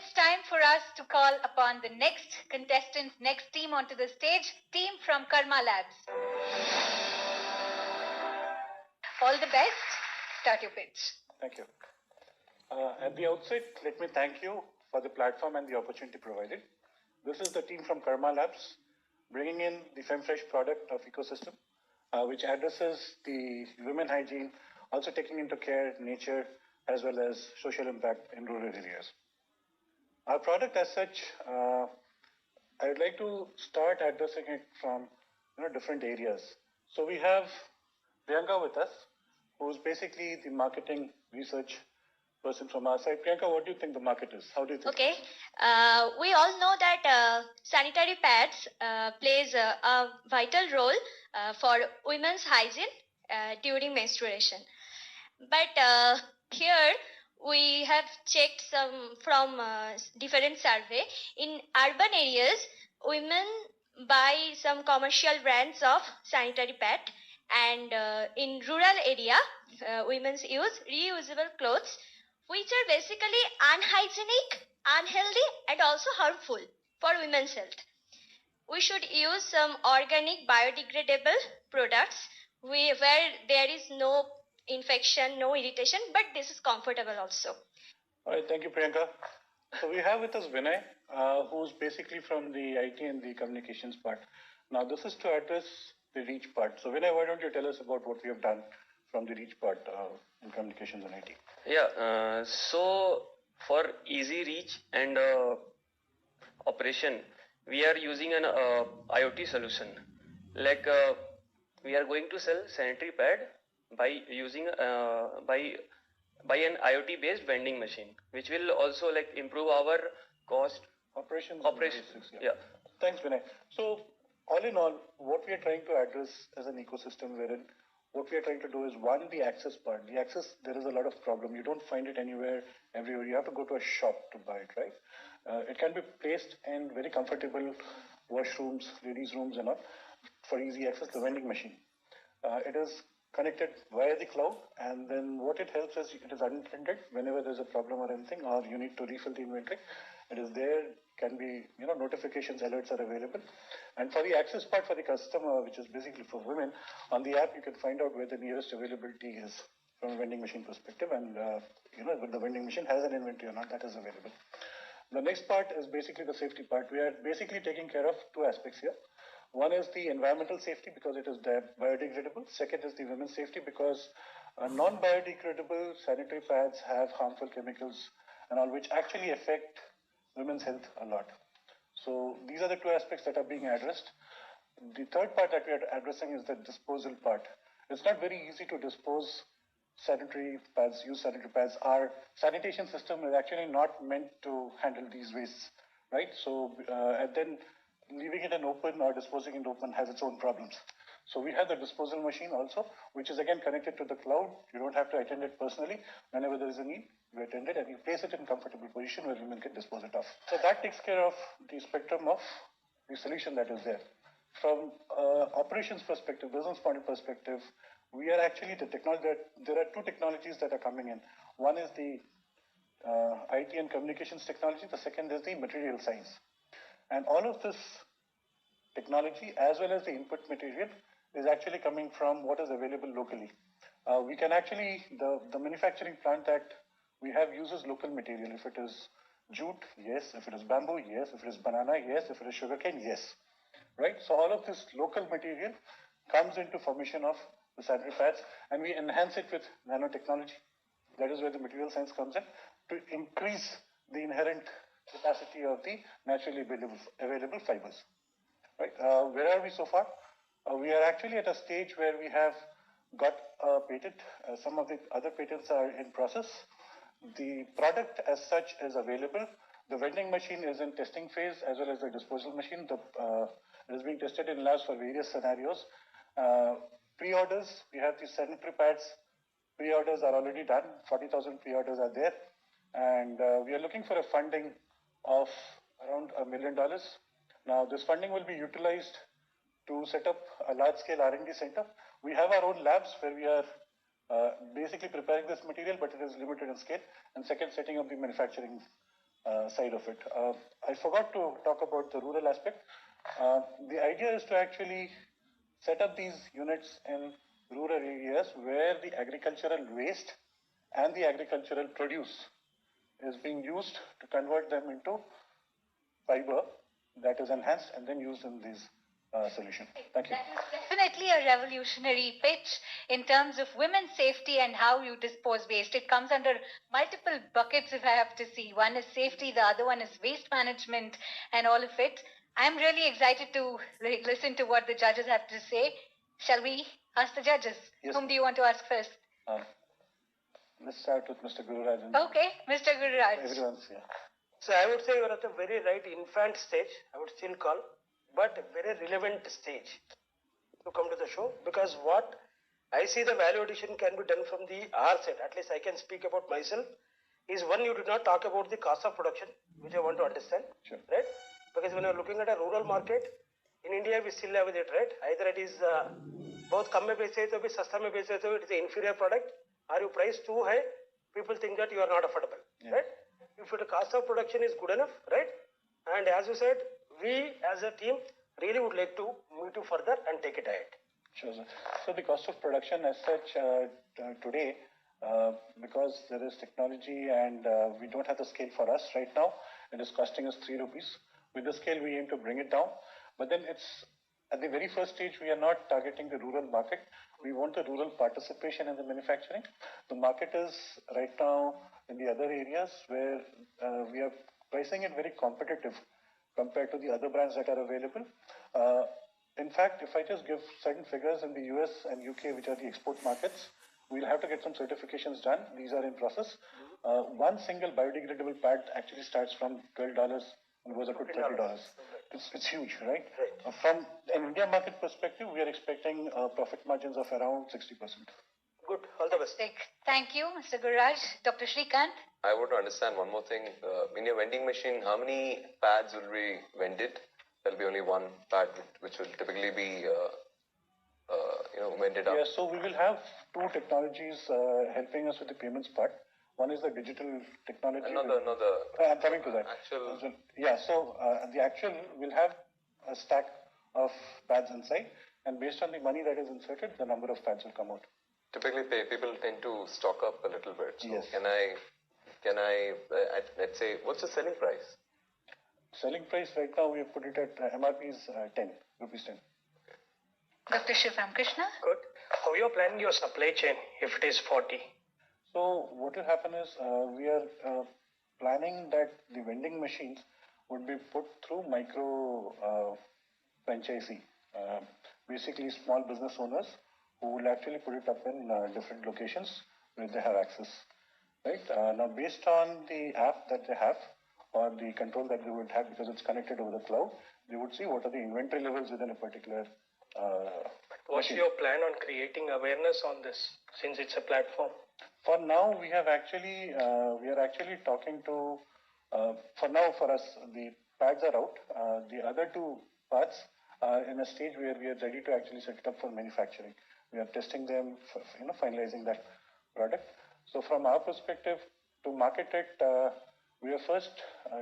it's time for us to call upon the next contestant, next team onto the stage, team from Karmaa Labs. All the best. Start your pitch. Thank you. At the outset, let me thank you for the platform and the opportunity provided. This is the team from Karmaa Labs, bringing in the femfresh product of ecosystem, which addresses the women hygiene, also taking into care nature as well as social impact in rural areas. Our product as such, I would like to start addressing it from different areas. So we have Priyanka with us, who's basically the marketing research person from our side. Priyanka, what do you think the market is? How do you think? Okay, we all know that sanitary pads plays a vital role for women's hygiene during menstruation. But here we have checked some from different survey. In urban areas, women buy some commercial brands of sanitary pad, and in rural area, women use reusable clothes, which are basically unhygienic, unhealthy, and also harmful for women's health. We should use some organic biodegradable products where there is no infection, no irritation, but this is comfortable also. All right, thank you, Priyanka. So we have with us Vinay, who's basically from the IT and the communications part. Now this is to address the reach part. So Vinay, why don't you tell us about what we have done from the reach part in communications and IT? Yeah, so for easy reach and operation, we are using an IoT solution. Like we are going to sell sanitary pad by using by an IoT based vending machine, which will also like improve our cost Operations. Yeah. Thanks, Vinay. So all in all, what we are trying to address as an ecosystem wherein what we are trying to do is one, the access part. The access, there is a lot of problem. You don't find it anywhere, everywhere. You have to go to a shop to buy it, right? It can be placed in very comfortable washrooms, ladies' rooms and all for easy access, the vending machine. It is connected via the cloud, and then what it helps is it is unattended whenever there's a problem or anything, or you need to refill the inventory. It is there, can be, notifications, alerts are available. And for the access part for the customer, which is basically for women, on the app you can find out where the nearest availability is from a vending machine perspective, and whether the vending machine has an inventory or not, that is available. The next part is basically the safety part. We are basically taking care of two aspects here. One is the environmental safety because it is biodegradable. Second is the women's safety because non-biodegradable sanitary pads have harmful chemicals and all which actually affect women's health a lot. So these are the two aspects that are being addressed. The third part that we are addressing is the disposal part. It's not very easy to dispose sanitary pads, use sanitary pads. Our sanitation system is actually not meant to handle these wastes, right? So, and then leaving it in open or disposing it open has its own problems. So we have the disposal machine also, which is again connected to the cloud. You don't have to attend it personally. Whenever there is a need, you attend it and you place it in a comfortable position where women can dispose it off. So that takes care of the spectrum of the solution that is there. From operations perspective, business model perspective, we are actually the technology. There are two technologies that are coming in. One is the IT and communications technology. The second is the material science. And all of this technology as well as the input material is actually coming from what is available locally. We can actually, the manufacturing plant that we have uses local material. If it is jute, yes. If it is bamboo, yes. If it is banana, yes. If it is sugarcane, yes. Right? So all of this local material comes into formation of the sanitary pads and we enhance it with nanotechnology. That is where the material science comes in to increase the inherent capacity of the naturally available fibers. Right? Where are we so far? We are actually at a stage where we have got a patent. Some of the other patents are in process. The product as such is available. The vending machine is in testing phase as well as the disposal machine. It is being tested in labs for various scenarios. Pre-orders, we have the sanitary pads. Pre-orders are already done. 40,000 pre-orders are there. And we are looking for a funding of around $1 million. Now, this funding will be utilized to set up a large-scale R&D center. We have our own labs where we are basically preparing this material, but it is limited in scale. And second, setting up the manufacturing side of it. I forgot to talk about the rural aspect. The idea is to actually set up these units in rural areas where the agricultural waste and the agricultural produce is being used to convert them into fiber that is enhanced and then used in these solution. Thank you. That is definitely a revolutionary pitch in terms of women's safety and how you dispose waste. It comes under multiple buckets, if I have to see. One is safety, the other one is waste management and all of it. I'm really excited to listen to what the judges have to say. Shall we ask the judges? Yes. Whom do you want to ask first? Let's start with Mr. Gururaj. Okay, Mr. Gururaj. Everyone's here. So I would say you're at a very right infant stage, I would still call, but very relevant stage to come to the show, because what I see the value addition can be done from the R side, at least I can speak about myself, is one, you did not talk about the cost of production, which I want to understand, Sure. right? Because when you're looking at a rural market, in India we still have it, right? Either it is both kam mein beche to bhi sasta mein beche to it is an inferior product, or you price too high, people think that you are not affordable, right? If the cost of production is good enough, right? And as you said, we as a team really would like to move to further and take it ahead. Sure, sir. So the cost of production as such today, because there is technology and we don't have the scale for us right now, it is costing us 3 rupees. With the scale, we aim to bring it down. But then it's at the very first stage, we are not targeting the rural market. We want the rural participation in the manufacturing. The market is right now in the other areas where we are pricing it very competitive compared to the other brands that are available. In fact, if I just give certain figures in the US and UK, which are the export markets, we'll have to get some certifications done. These are in process. One single biodegradable pad actually starts from $12 and goes up to $30. It's huge, right? From an India market perspective, we are expecting profit margins of around 60%. Good, all the best. Thank you, Mr. Gururaj. Dr. Shrikant? I want to understand one more thing. In your vending machine, how many pads will be vended? There'll be only one pad, which will typically be, vended up. Yeah, so we will have two technologies helping us with the payments part. One is the digital technology. Another. I'm coming to that. Actual. Yeah, so the actual will have a stack of pads inside, and based on the money that is inserted, the number of pads will come out. Typically, people tend to stock up a little bit. So Yes. Can I, let's say, what's the selling price? Selling price right now, we have put it at MRP is 10 rupees 10. Dr. Shivram Krishna? Good. How you are planning your supply chain if it is 40? So what will happen is we are planning that the vending machines would be put through micro franchisee, basically small business owners who will actually put it up in different locations where they have access. Right now, based on the app that they have or the control that they would have, because it's connected over the cloud, they would see what are the inventory levels within a particular. What's your plan on creating awareness on this, since it's a platform? For now, we are actually talking to. For now, for us, the pads are out. The other two parts are in a stage where we are ready to actually set it up for manufacturing. We are testing them, finalizing that product. So, from our perspective, to market it, we are first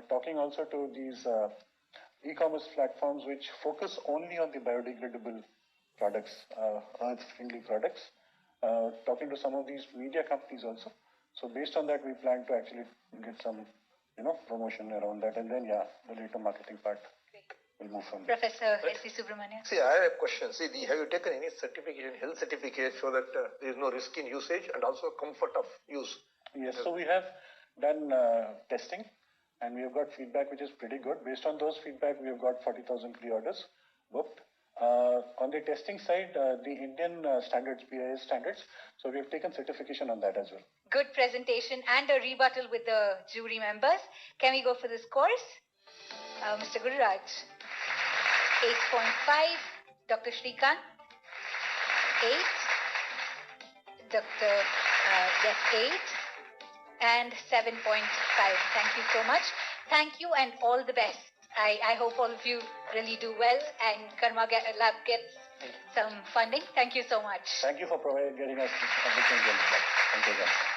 talking also to these e-commerce platforms which focus only on the biodegradable products, earth-friendly products. Talking to some of these media companies also. So based on that, we plan to actually get some, promotion around that, and then the later marketing part will move from there. Professor S.C. Subramania? See, I have a question. See, have you taken any certification, health certificate, so that there is no risk in usage and also comfort of use? Yes, so we have done testing, and we have got feedback which is pretty good. Based on those feedback, we have got 40,000 pre-orders booked. On the testing side, the Indian standards, BIS standards, so we have taken certification on that as well. Good presentation and a rebuttal with the jury members. Can we go for the scores? Mr. Gururaj, 8.5. Dr. Shrikant, 8. Dr. 8. And 7.5. Thank you so much. Thank you and all the best. I hope all of you really do well and Karmaa Lab gets some funding. Thank you so much. Thank you for getting us this opportunity. Thank you again.